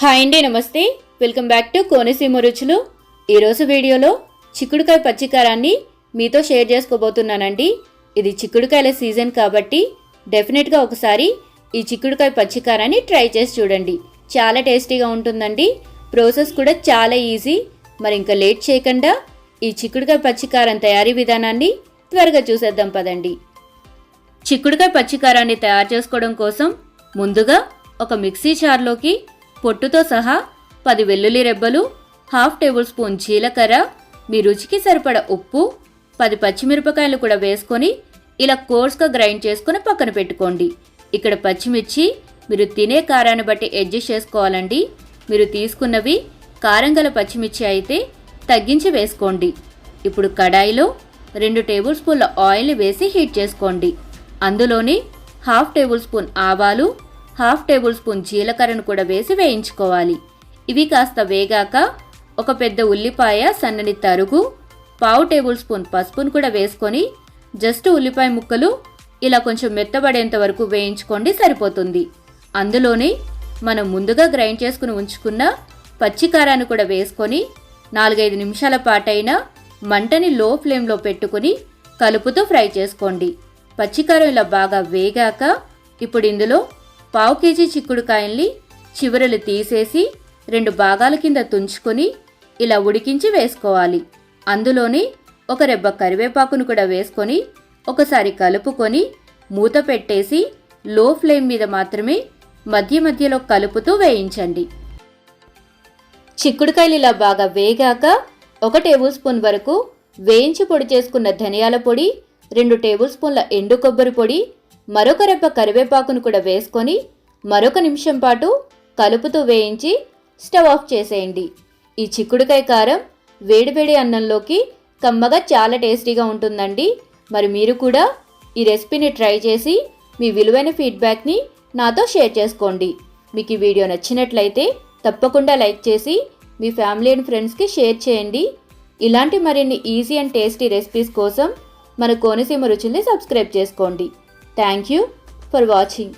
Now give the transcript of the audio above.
Hi అండి, నమస్తే. Welcome back to Konaseema రుచులు. ఈరోజు వీడియోలో చిక్కుడుకాయ పచ్చికారాన్ని మీతో షేర్ చేసుకోబోతున్నానండి. ఇది చిక్కుడుకాయల సీజన్ కాబట్టి డెఫినెట్గా ఒకసారి ఈ చిక్కుడుకాయ పచ్చికారాన్ని ట్రై చేసి చూడండి. చాలా టేస్టీగా ఉంటుందండి. ప్రాసెస్ కూడా చాలా ఈజీ. మరి ఇంకా లేట్ చేయకుండా ఈ చిక్కుడుకాయ పచ్చికారం తయారీ విధానాన్ని త్వరగా చూసేద్దాం పదండి. చిక్కుడుకాయ పచ్చికారాన్ని తయారు చేసుకోవడం కోసం ముందుగా ఒక మిక్సీ జార్లోకి పొట్టుతో సహా 10 వెల్లుల్లి రెబ్బలు, 1/2 టేబుల్ స్పూన్ జీలకర్ర, మీ రుచికి సరిపడ ఉప్పు, 10 పచ్చిమిరపకాయలు కూడా వేసుకొని ఇలా కోర్స్గా గ్రైండ్ చేసుకొని పక్కన పెట్టుకోండి. ఇక్కడ పచ్చిమిర్చి మీరు తినే కారాన్ని బట్టి అడ్జస్ట్ చేసుకోవాలండి. మీరు తీసుకున్నవి కారం గల పచ్చిమిర్చి అయితే తగ్గించి వేసుకోండి. ఇప్పుడు కడాయిలో 2 టేబుల్ స్పూన్ల ఆయిల్ని వేసి హీట్ చేసుకోండి. అందులోని 1/2 టేబుల్ స్పూన్ ఆవాలు, 1/2 టేబుల్ స్పూన్ జీలకర్రను కూడా వేసి వేయించుకోవాలి. ఇవి కాస్త వేగాక ఒక పెద్ద ఉల్లిపాయ సన్నని తరుగు, 1/2 టేబుల్ స్పూన్ పసుపును కూడా వేసుకొని జస్ట్ ఉల్లిపాయ ముక్కలు ఇలా కొంచెం మెత్తబడేంత వరకు వేయించుకోండి, సరిపోతుంది. అందులోనే మనం ముందుగా గ్రైండ్ చేసుకుని ఉంచుకున్న పచ్చికారాన్ని కూడా వేసుకొని 4-5 నిమిషాల పాటైనా మంటని లో ఫ్లేమ్లో పెట్టుకుని కలుపుతూ ఫ్రై చేసుకోండి. పచ్చికారం ఇలా బాగా వేగాక ఇప్పుడు ఇందులో 1/2 కేజీ చిక్కుడుకాయల్ని చివరలు తీసేసి 2 భాగాల కింద తుంచుకొని ఇలా ఉడికించి వేసుకోవాలి. అందులోని ఒక రెబ్బ కరివేపాకును కూడా వేసుకొని ఒకసారి కలుపుకొని మూత పెట్టేసి లో ఫ్లేమ్ మీద మాత్రమే మధ్య మధ్యలో కలుపుతూ వేయించండి. చిక్కుడుకాయలు ఇలా బాగా వేగాక 1 టేబుల్ స్పూన్ వరకు వేయించి పొడి చేసుకున్న ధనియాల పొడి, 2 టేబుల్ స్పూన్ల ఎండు కొబ్బరి పొడి, మరొక రెబ్బ కరివేపాకును కూడా వేసుకొని మరొక నిమిషం పాటు కలుపుతూ వేయించి స్టవ్ ఆఫ్ చేసేయండి. ఈ చిక్కుడుకాయ కారం వేడివేడి అన్నంలోకి కమ్మగా చాలా టేస్టీగా ఉంటుందండి. మరి మీరు కూడా ఈ రెసిపీని ట్రై చేసి మీ విలువైన ఫీడ్బ్యాక్ని నాతో షేర్ చేసుకోండి. మీకు ఈ వీడియో నచ్చినట్లయితే తప్పకుండా లైక్ చేసి మీ ఫ్యామిలీ అండ్ ఫ్రెండ్స్కి షేర్ చేయండి. ఇలాంటి మరిన్ని ఈజీ అండ్ టేస్టీ రెసిపీస్ కోసం మన కోనసీమ రుచుల్ని సబ్స్క్రైబ్ చేసుకోండి. Thank you for watching.